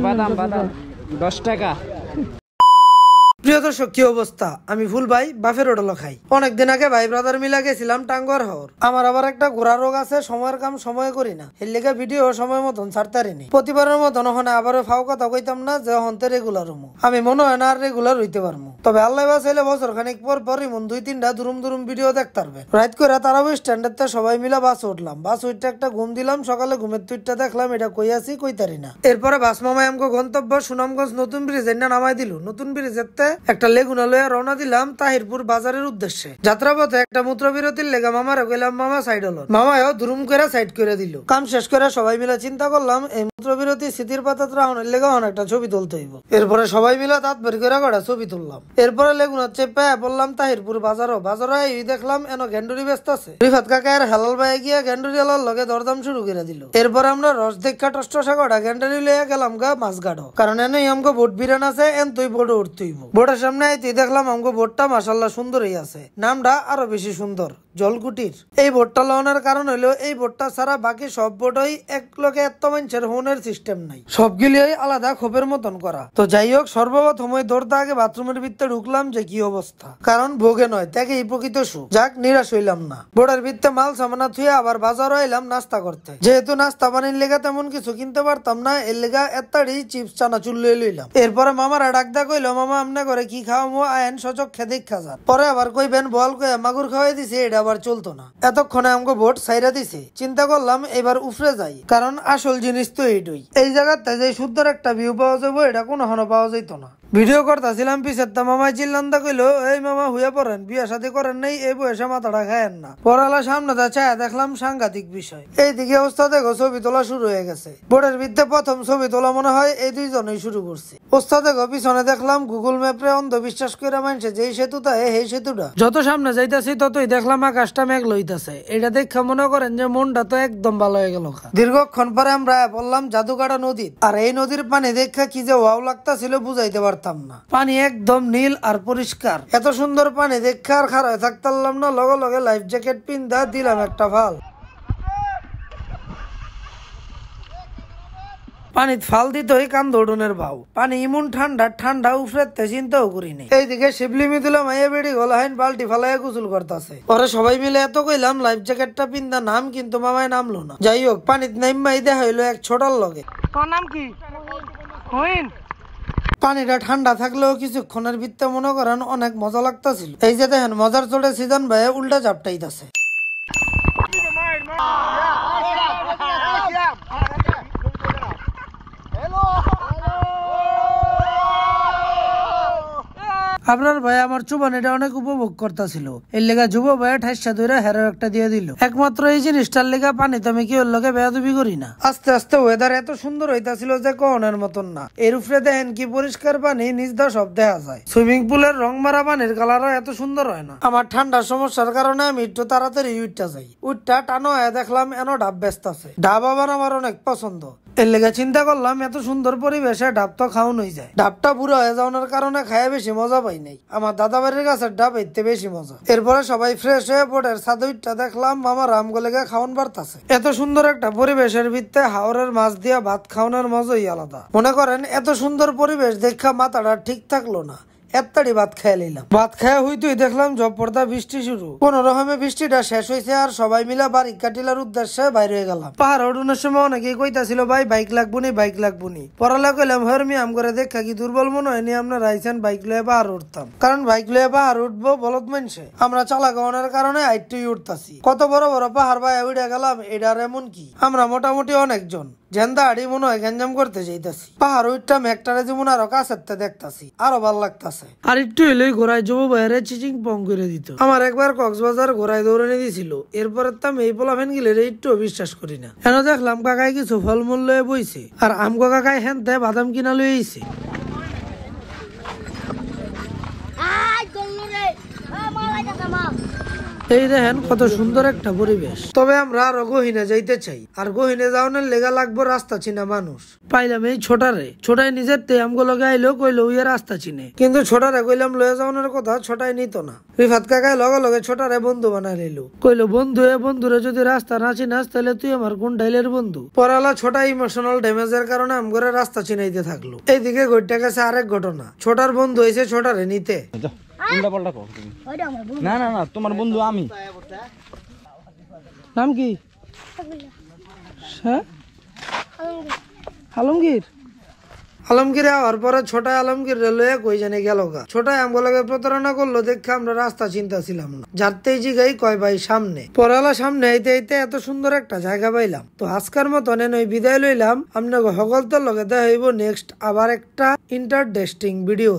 বাদাম বাদাম 10 টাকা। প্রিয় দর্শক, কি অবস্থা? আমি ফুল ভাই বাফের হোটেল খাই। অনেকদিন আগে ভাই ব্রাদার মিলা গেছিলাম টাঙ্গুয়ার হাওর। আমার আবার একটা ঘোড়া রোগ আছে, সময়ের কাম সময় করি না, এর লেগে ভিডিও সময় মতন ছাড়তারিনি। প্রতিবারের মতন ওখানে আবারও ফাও কথা কইতাম না যে হন্তে রেগুলার হমু। আমি মনে হয় না আর রেগুলার হইতে পারবো, তবে আল্লাহ বাঁচাইলে বছর খানিক পর পর এমন 2-3টা দুরুম দুরুম ভিডিও দেখতে পারবে। রাত করে তারাবো স্ট্যান্ডার্ড সবাই মিলা বাস উঠলাম। বাস উঠতে একটা ঘুম দিলাম, সকালে ঘুমের তুইটা দেখলাম এটা কইয়াছি কইতারি না। এরপরে বাস মামাই আমগো গন্তব্য সুনামগঞ্জ নতুন ব্রিজ এনে নামাই দিল। নতুন ব্রিজের একটা লেগুনা লইয়া রওনা দিলাম তাহিরপুর বাজারের উদ্দেশ্যে। যাত্রাপথে একটা মূত্র বিরতির লেগা মামারে কইলাম মামা সাইড হলো। মামাও দুরুম করে সাইড করে দিল। কাম শেষ করে সবাই মিলে চিন্তা করলাম এই মূত্র বিরতি স্মৃতির পাতা রাহনের লেগা একটা ছবি তুলতে হইব। এরপরে সবাই মিলে তাঁত বের করে কটা ছবি তুললাম। এরপরে লেগুনা চেপে বললাম তাহিরপুর বাজারও। বাজারে এই দেখলাম এন গেন্ডুরি ব্যস্ত আছে। রিফাত কাকার হেলাল ভাই গিয়া গেন্ডুরি আলার লগে দরদাম শুরু করে দিল। এরপরে আমরা রস দেখা টস্টসা কটা গেন্ডুরি লইয়া গেলাম গা মাছগাড়ো, কারণ এনই আমগো বোট বিরান আছে, এন তুই বোট উঠতে হইব। বোটের সামনে আইতে দেখলাম আমগো বোটটা মাশাআল্লাহ সুন্দরই আছে, নামটা আরো বেশি সুন্দর, জলকুটির। এই বোটটা লওয়ার কারণ হইলো এই বোটটা ছাড়া বাকি সব বোটই এক লোকে এত মানুষের হোনের সিস্টেম নাই, সবগুলোই আলাদা খোপের মতন করা। তো যাই হোক, সর্বপ্রথম ওই দৌড়তে আগে বাথরুমের ভিতরে ঢুকলাম যে কি অবস্থা, কারণ ভোগে নয় তাকে এই প্রকৃত সুখ। যাক, নিরাশ হইলাম না। বোটের ভিতরে মাল সামানা থুয়ে আবার বাজারও এলাম নাস্তা করতে। যেহেতু নাস্তা পানির লেগা তেমন কিছু কিনতে পারতাম না, এর লেগা এত্তাড়ি চিপস চানাচুর লইয়া লইলাম। এরপরে মামারা ডাকদা কইলো মামা আমনে করে কি খাওয়ামো, আয়েন সচক খেদিক খাজার। পরে আবার কইবেন বল কয়ে মাগুর খাওয়াই দিছে, এটা আবার চলতো না। এতক্ষণে আমগো বোট সাইরা দিছে। চিন্তা করলাম এবার উফরে যাই, কারণ আসল জিনিস তো এইটাই। এই জায়গাতে যে সুন্দর একটা ভিউ পাওয়া যাবো এটা কোনো পাওয়া যাইতো না। ভিডিও করতেছিলাম, পিছের তা মামাই চিল্লান্দা কইলো এই মামা হুইয়া পড়েন, বিয়া শাদী করেন নাই, এই বয়সে মাথাটা খায়েন না। পড়ালা সামনে চায় দেখলাম সাংঘাতিক বিষয়। এইদিকে অবস্থা দেখো ছবি তোলা শুরু হয়ে গেছে। বোর্ডের ভিত্তে প্রথম ছবি তোলা মনে হয় এই দুইজনেই শুরু করছে। অবস্থা দেখো পিছনে দেখলাম গুগল ম্যাপে অন্ধবিশ্বাস করে মানছে যেই সেতুটা এই সেতুটা। যত সামনে যাইতাছি ততই দেখলাম আকাশটা মেঘ লইতাছে। এটা দেখা মনে করেন যে মনটা তো একদম ভালো হয়ে গেল। দীর্ঘক্ষণ পরে আমরা বললাম জাদুকাটা নদী। আর এই নদীর পানি দেখা কি যে ওয়াও লাগতাছিল বুঝাইতে পারতাম না। পানি একদম নীল আর পরিষ্কার। এত সুন্দর পানি দেখে আর খারাপ থাকতাম না। লগে লগে লাইফ জ্যাকেট পিন্দা দিলাম একটা ফাল। পানি ফাল দিতই কান দৌড়নের ভাও। পানি ইমন ঠান্ডা ঠান্ডা উফরেতে চিন্তাও করি নাই। এইদিকে শিবলি মিতুলা মাইয়া বেড়ি গলাহাইন বালতি ফালাইয়া গোসল করতেছে। পরে সবাই মিলে এত কইলাম লাইফ জ্যাকেটটা পিন্দা নাম, কিন্তু মামায় নামলো না। যাই হোক, পানিত নাইমাই দেখা হইলো এক ছোটার লগে। তোর নাম কি? পানিটা ঠান্ডা থাকলেও কিছুক্ষণের ভিতরে মনে করেন অনেক মজা লাগতাছিল। এই যে দেখেন মজার চোটে সিজন ভাই উল্টা চাপটাইতাছে। আপনার ভাই আমার চুবানিটা অনেক উপভোগ করতেছিল। এর লেগা যুব ভাই ঠাইসা ধরে হেরো একটা দিয়ে দিল। একমাত্র এই জিনিসটার লেগা পানি তো আমি কি ওর লগে বেয়াদবি করি না। আস্তে আস্তে ওয়েদার এত সুন্দর হইতাছিল যে কনের মতন না। এর উপরে দেখেন কি পরিষ্কার পানি, নিজ দা সব দেখা যায়। সুইমিং পুলের রং মারা পানির কালারও এত সুন্দর হয় না। আমার ঠান্ডার সমস্যার কারণে আমি একটু তাড়াতাড়ি উঠটা যাই। উঠটা টানো হয়ে দেখলাম এনো ডাব ব্যস্ত আছে। ডাব আবার আমার অনেক পছন্দ। এর লেগে চিন্তা করলাম এত সুন্দর পরিবেশে ডাব তো খাওয়ান হয়ে যায়। ডাবটা বুড়ো হয়ে যাওয়ার কারণে খায় বেশি মজা পাই নাই। আমার দাদা বাড়ির গাছের ডাব এতে বেশি মজা। এরপরে সবাই ফ্রেশ হয়ে বোটের ছাদটা দেখলাম মামা রামগোলেগা খাওয়ান বাড়তাছে। এত সুন্দর একটা পরিবেশের ভিত্তে হাওরের মাছ দিয়া ভাত খাওয়ানোর মজাই আলাদা। মনে করেন এত সুন্দর পরিবেশ দেখা মাথাটা ঠিক থাকলো না, এত্তাড়ি ভাত খেয়ে নিলাম। ভাত খেয়ে হইতুই দেখলাম জবপর্দা বৃষ্টি শুরু। কোন রকমে বৃষ্টিটা শেষ হয়েছে আর সবাই মিলা বাড়ি কাটিলার উদ্দেশ্যে বাইরে হয়ে গেলাম। পাহাড় ওঠানোর সময় অনেকেই কইতাছিল ভাই বাইক লাগবুনি বাইক লাগবুনি। পড়ালে কইলাম হরমি আম করে দেখা কি দুর্বল মনে হয়নি আপনার আইছেন বাইক লয়ে পাহাড় উঠতাম, কারণ বাইক লয়ে পাহাড় উঠবো বলদ মানছে। আমরা চালা গাওয়ানোর কারণে আইটুই উঠতাছি। কত বড় বড় পাহাড় ভাই উঠে গেলাম, এটার এমন কি আমরা মোটামুটি অনেকজন জেন্দা আড়ি মনে হয় গ্যাঞ্জাম করতে যাইতাছি। পাহাড় উঠটা মেঘটারে যেমন আরো কাছের দেখতাছি, আরো ভাল লাগতাছে। আর একটু এলেই ঘোড়ায় যুব বাইরে চিচিং পং করে দিত। আমার একবার কক্সবাজার ঘোড়ায় দৌড়ানি দিছিল। এরপরে তাম এই পোলাফেন গিলে একটু বিশ্বাস করি না। কেন দেখলাম কাকাই কিছু ফলমূল লয়ে বইছে, আর আমগো কাকাই হেন দেয় বাদাম কিনা লয়ে আইছে। এই দেখেন কত সুন্দর একটা পরিবেশ। তবে আমরা আরো গহিনে যাইতে চাই, আর গহিনে যাওয়ার লেগা লাগবো রাস্তা চিনা মানুষ। পাইলাম এই ছোটারে, ছোটাই নিজের তে আমগুলো গাইলো কইলো ইয়ে রাস্তা চিনে, কিন্তু ছোটারে কইলাম লয়ে যাওয়ানোর কথা, ছোটাই নিত না। রিফাত কাকাই লগে লগে ছোটারে বন্ধু বানাই লইলো, কইলো বন্ধু বন্ধুরে যদি রাস্তা না চিনাস তাহলে তুই আমার কোন ডাইলের বন্ধু। পরালা ছোটা ইমোশনাল ড্যামেজের কারণে আমগরে রাস্তা চিনাইতে থাকলো। এইদিকে ঘটে গেছে আরেক ঘটনা, ছোটার বন্ধু হয়েছে ছোটারে নিতে। না না না, তোমার বন্ধু আমি। নাম কি? হ্যাঁ, আলমগীর। আলমগীরে হওয়ার পরে ছোটায় আলমগীর রেলওয়ে কই জানে গেল গা। ছোটায় আমগুলোকে প্রতারণা করলো দেখে আমরা রাস্তা চিন্তা ছিলাম না। যারতেই জিগাই কয় ভাই সামনে। পরালা সামনে আইতে আইতে এত সুন্দর একটা জায়গা পাইলাম। তো আজকের মতন ওই বিদায় লইলাম। আপনাকে সকল তো লগে দেখা হইব নেক্সট আবার একটা ইন্টারেস্টিং ভিডিও।